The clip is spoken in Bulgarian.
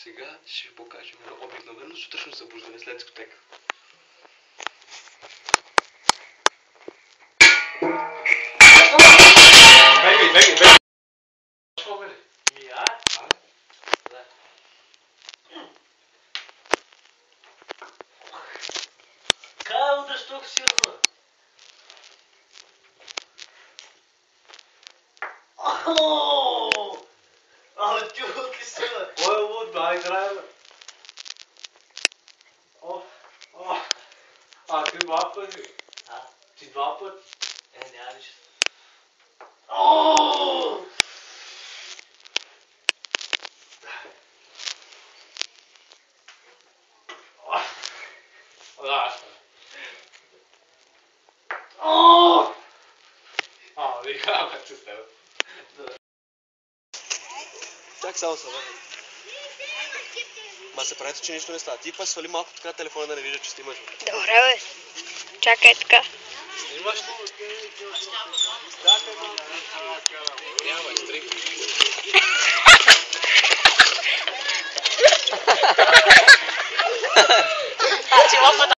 Сега ще ви покажем едно обикновено сутрешно събуждане след дискотека. Бегай! Какво бе? Я? Да. Кай удръж толкова силно? Ти луд ли си, бе? Кой е луд, бе? Ай, драй, бе. Ти два пъти. Ти два пъти. Няма нищо. Да, вика, бе, че с тебе. Чак само се върна. Ма се правите, че нищо не става. Ти па свали малко така телефона да не вижда, че снимаш. Добре, бе. Чакай така. Снимаш ли? Няма, стрик. Ти лопата